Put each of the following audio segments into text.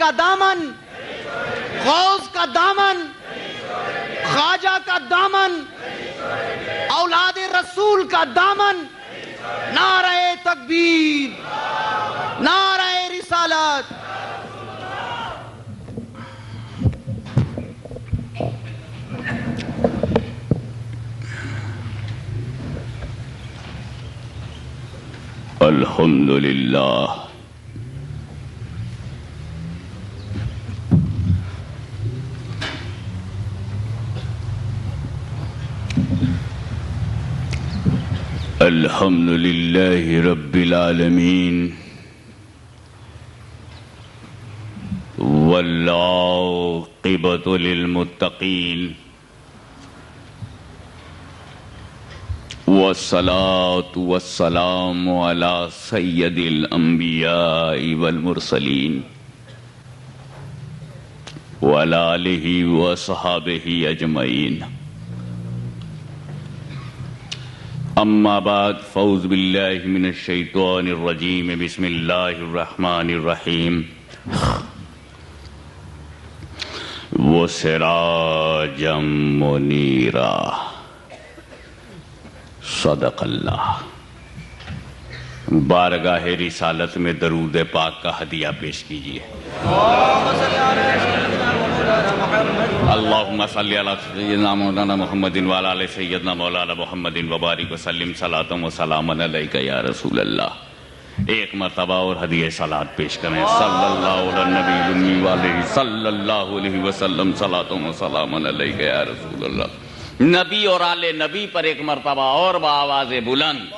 کا دامن، غوث کا دامن، خواجہ کا دامن، اولاد رسول کا دامن. نعرہ تکبیر، نعرہ رسالت. الحمدللہ. الحمدللہ رب العالمین والعاقبۃ للمتقین والصلاة والسلام علی سید الانبیاء والمرسلین وعلی آلہ وصحابہ اجمعین. اما بعد فاعوذ باللہ من الشیطان الرجیم. بسم اللہ الرحمن الرحیم. وسراجا منیرا. صدق اللہ. بارگاہ رسالت میں درود پاک کا ہدیہ پیش کیجیے. اللہم صلی علی سیدنا مولانا محمد وعلی آل سیدنا مولانا محمد وبارک وسلم صلاۃ و سلام علیک یا رسول اللہ. ایک مرتبہ اور ہدیہ صلاۃ پیش کریں. صلی اللہ علی النبی الأمی وعلیہ صلی اللہ علیہ وسلم صلاۃ و سلام علیک یا رسول اللہ. نبی اور آل نبی پر ایک مرتبہ اور بآواز بلند.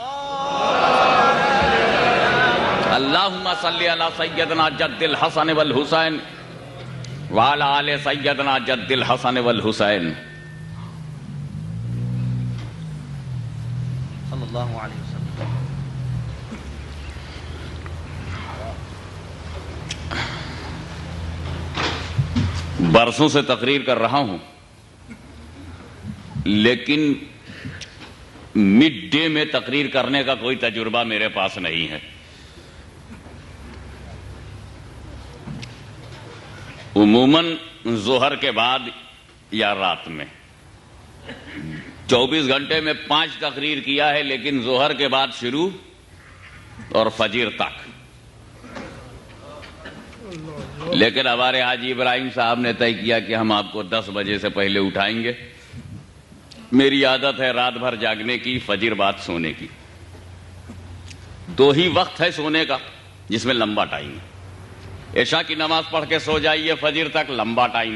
اللہم صلی علی سیدنا جد الحسن والحسین وعلی آل سیدنا جد الحسن والحسین صلی اللہ علیہ وسلم. برسوں سے تقریر کر رہا ہوں، لیکن مڈ ڈے میں تقریر کرنے کا کوئی تجربہ میرے پاس نہیں ہے. عموماً ظہر کے بعد یا رات میں 24 گھنٹے میں 5 تقریر کیا ہے، لیکن ظہر کے بعد شروع اور فجر تک. لیکن ہمارے حاجی ابراہیم صاحب نے طے کیا کہ ہم آپ کو 10 بجے سے پہلے اٹھائیں گے. میری عادت ہے رات بھر جاگنے کی، فجر بعد سونے کی. 2 ہی وقت ہے سونے کا جس میں لمبا ٹائم ہے. عشاء کی نماز پڑھ کے سو جائیے فجر تک، لمبا ٹائم.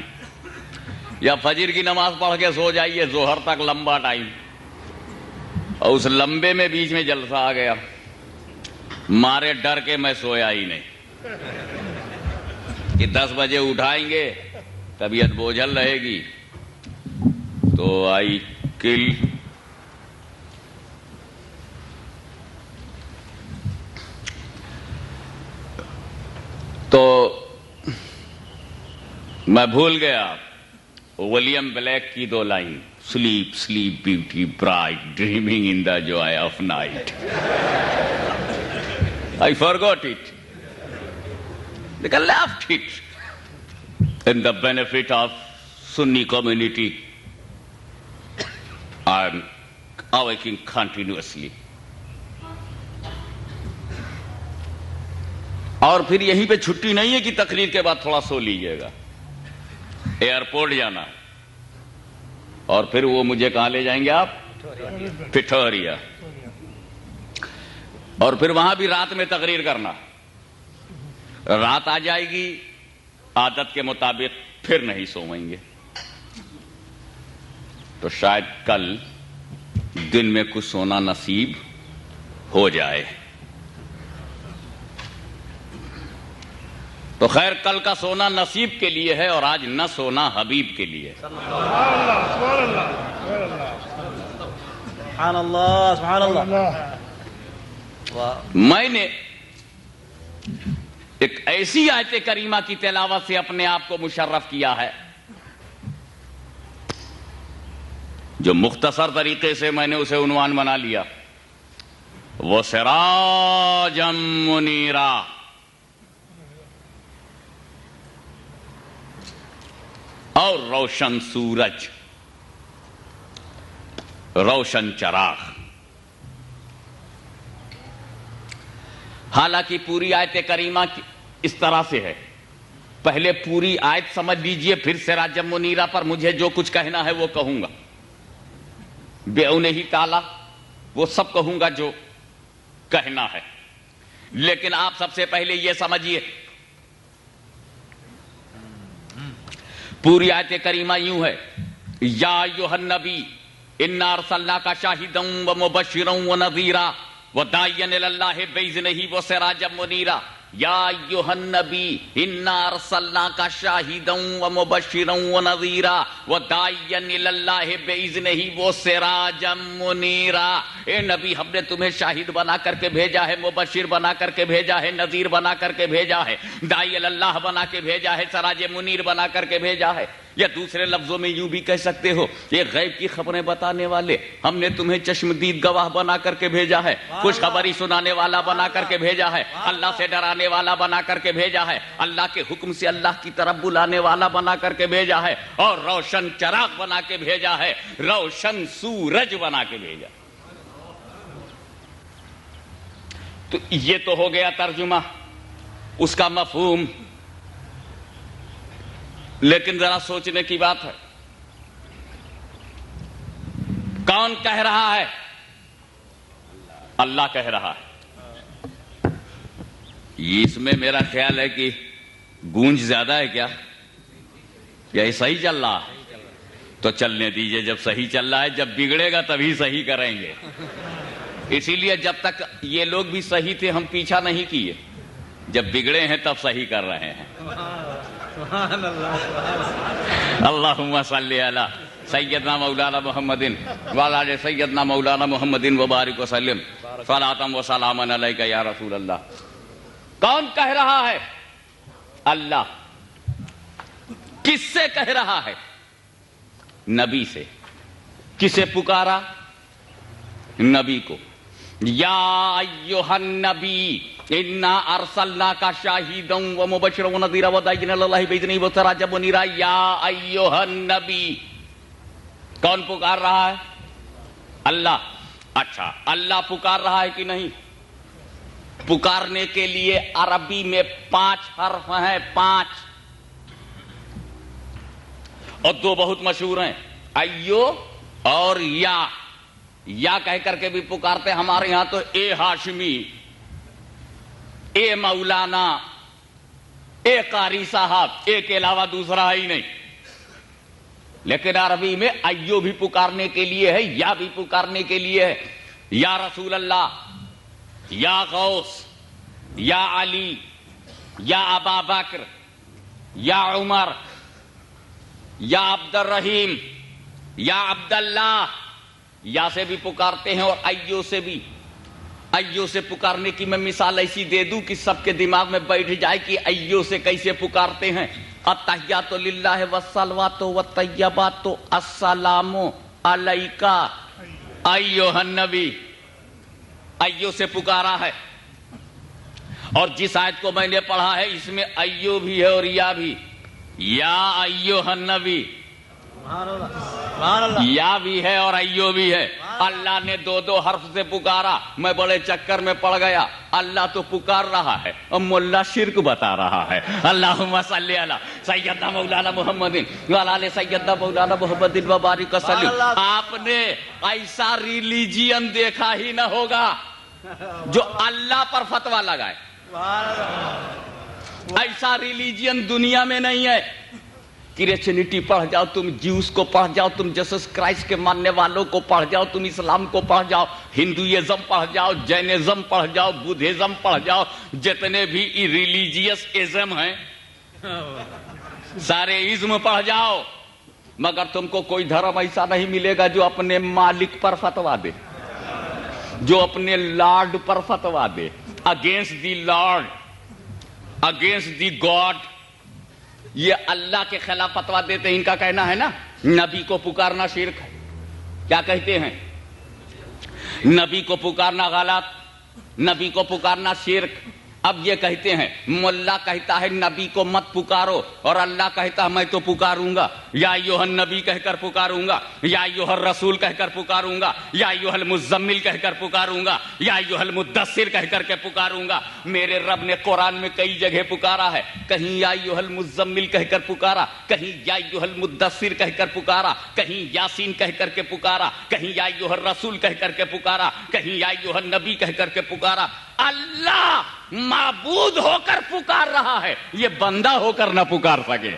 یا فجر کی نماز پڑھ کے سو جائیے ظہر تک، لمبا ٹائم. اور اس لمبے میں بیچ میں جلسہ آ گیا، مارے ڈر کے میں سویا ہی نہیں کہ 10 بجے اٹھائیں گے، طبیعت بوجھل رہے گی. تو آئی کل تو میں بھول گیا ولیم بلیک کی 2 line, sleep sleep beauty bright dreaming in the joy of night. I forgot it. Like I left it. In the benefit of Sunni community, I am awaking continuously. اور پھر یہیں پہ چھٹی نہیں ہے کہ تقریر کے بعد تھوڑا سو لیجئے گا. ایئرپورٹ جانا، اور پھر وہ مجھے کہاں لے جائیں گے آپ؟ پٹھوریا. اور پھر وہاں بھی رات میں تقریر کرنا. رات آ جائے گی، عادت کے مطابق پھر نہیں سوئیں گے. تو شاید کل دن میں کچھ سونا نصیب ہو جائے. تو خیر، کل کا سونا نصیب کے لیے ہے اور آج نہ سونا حبیب کے لیے. سبحان اللہ سبحان اللہ. میں نے ایک ایسی آیت کریمہ کی تلاوت سے اپنے آپ کو مشرف کیا ہے جو مختصر طریقے سے میں نے اسے عنوان بنا لیا، وَسِرَاجًا مُنِيرًا. اور روشن سورج، روشن چراغ. حالانکہ پوری آیت کریمہ اس طرح سے ہے. پہلے پوری آیت سمجھ لیجئے، پھر سراجم منیرہ پر مجھے جو کچھ کہنا ہے وہ کہوں گا. بِعَوْنِهِ تعالی وہ سب کہوں گا جو کہنا ہے. لیکن آپ سب سے پہلے یہ سمجھیے، پوری آیت کریمہ یوں ہے، یا ایھا النبی انا ارسلناک شاہدا ومبشرا ونذیرا وداعیا الی اللہ باذنہ وسراجا منیرا. یا ایھا النبی انا ارسلناک شاہدا ومبشرا ونذیرا وداعیا الی اللہ باذنہ وسراجا منیرا. اے نبی، ہم نے تمہیں شاہد بنا کر کے بھیجا ہے، مبشر بنا کر کے بھیجا ہے، نذیر بنا کر کے بھیجا ہے، داعی الی اللہ بنا کے بھیجا ہے، سراج منیر بنا کر کے بھیجا ہے. یا دوسرے لفظوں میں یوں بھی کہہ سکتے ہو، یہ غیب کی خبریں بتانے والے، ہم نے تمہیں چشمدید گواہ بنا کر کے بھیجا ہے، خوشخبری سنانے والا بنا کر کے بھیجا ہے، اللہ سے ڈرانے والا بنا کر کے بھیجا ہے، اللہ کے حکم سے اللہ کی طرف بلانے والا بنا کر کے بھیجا ہے، اور روشن چراغ بنا کے بھیجا ہے، روشن سورج بنا کے بھیجا. تو یہ تو ہو گیا ترجمہ، اس کا مفہوم. لیکن ذرا سوچنے کی بات ہے، کون کہہ رہا ہے؟ اللہ کہہ رہا ہے. اس میں میرا خیال ہے کہ گونج زیادہ ہے کیا؟ یا صحیح چل رہا ہے؟ تو چلنے دیجئے، جب صحیح چل رہا ہے، جب بگڑے گا تبھی صحیح کریں گے. اسی لیے جب تک یہ لوگ بھی صحیح تھے ہم پیچھا نہیں کیے، جب بگڑے ہیں تب صحیح کر رہے ہیں. اللہم صلی علی سیدنا مولانا محمد وعلی آل سیدنا مولانا محمد وبارک وسلم صلاۃ و سلاما علیک یا رسول اللہ. کون کہہ رہا ہے؟ اللہ. کس سے کہہ رہا ہے؟ نبی سے. کسے پکارا؟ نبی کو. یا ایھا النبی انا ارسلناک شاہدا ومبشرا ونذیرا وداعیا الی اللہ باذنہ وسراجا منیرا. یا ایھا النبی. کون پکار رہا ہے؟ اللہ. اچھا، اللہ پکار رہا ہے کہ نہیں؟ پکارنے کے لیے عربی میں 5 حرف ہیں، 5، اور 2 بہت مشہور ہیں، ایو اور یا. یا کہہ کر کے بھی پکارتے، ہمارے ہاں تو اے ہاشمی، اے مولانا، اے قاری صاحب، اے کے علاوہ دوسرا ہی نہیں. لیکن عربی میں ایو بھی پکارنے کے لیے ہے، یا بھی پکارنے کے لیے ہے. یا رسول اللہ، یا غوث، یا علی، یا ابا بکر، یا عمر، یا عبد الرحیم، یا عبداللہ. یا سے بھی پکارتے ہیں اور ایو سے بھی. ایو سے پکارنے کی میں مثال ایسی دے دوں کہ سب کے دماغ میں بیٹھ جائے کہ ایو سے کیسے پکارتے ہیں. التحیات للہ والصلوات والطیبات السلام علیک ایھا النبی. ایو سے پکارا ہے. اور جس آیت کو میں نے پڑھا ہے اس میں ایو بھی ہے اور یا بھی. یا ایھا النبی، یا بھی ہے اور ایو بھی ہے. اللہ نے 2 حرف سے پکارا. میں بڑے چکر میں پڑ گیا. اللہ تو پکار رہا ہے اور ملا شرک بتا رہا ہے. اللہم صلی علی سیدنا مولانا محمد وعلی آل سیدنا مولانا محمد وبارک وسلم. آپ نے ایسا ریلیجین دیکھا ہی نہ ہوگا جو اللہ پر فتویٰ لگائے. ایسا ریلیجین دنیا میں نہیں ہے. کرسچینٹی پڑھ جاؤ تم، جیوس کو پڑھ جاؤ تم، جسس کرائسٹ کے ماننے والوں کو پڑھ جاؤ تم، اسلام کو پڑھ جاؤ، ہندوازم پڑھ جاؤ، جینزم پڑھ جاؤ، بدھزم پڑھ جاؤ، جتنے بھی ریلیجیس ازم ہیں سارے ازم پڑھ جاؤ، مگر تم کو کوئی دھرم ایسا نہیں ملے گا جو اپنے مالک پر فتویٰ دے، جو اپنے لارڈ پر فتویٰ دے. Against the Lord, against the God. یہ اللہ کے خلاف فتویٰ دیتے ہیں. ان کا کہنا ہے نا نبی کو پکارنا شرک ہے. کیا کہتے ہیں؟ نبی کو پکارنا غلط، نبی کو پکارنا شرک. اب یہ کہتے ہیں ملا کہتا ہے نبی کو مت پکارو اور اللہ کہتا ہے میں تو پکاروں گا، یا ایھا النبی کہہ کر پکاروں گا، یا ایھا الرسول کہہ کر پکاروں گا، یا ایھا المزمل کہہ کر پکاروں گا، یا ایھا المدثر کہہ کر کے پکاروں گا۔ میرے رب نے قرآن میں کئی جگہ پکارا ہے، کہیں یا ایھا المزمل کہہ کر پکارا، کہیں یا ایھا المدثر کہہ کر پکارا، کہیں یاسین کہہ کر کے پکارا، کہیں یا ایھا الرسول کہہ کر کے پکارا، کہیں یا ایھا النبی کہہ کر کے پکارا۔ اللہ معبود ہو کر پکار رہا ہے، یہ بندہ ہو کر نہ پکار سکے۔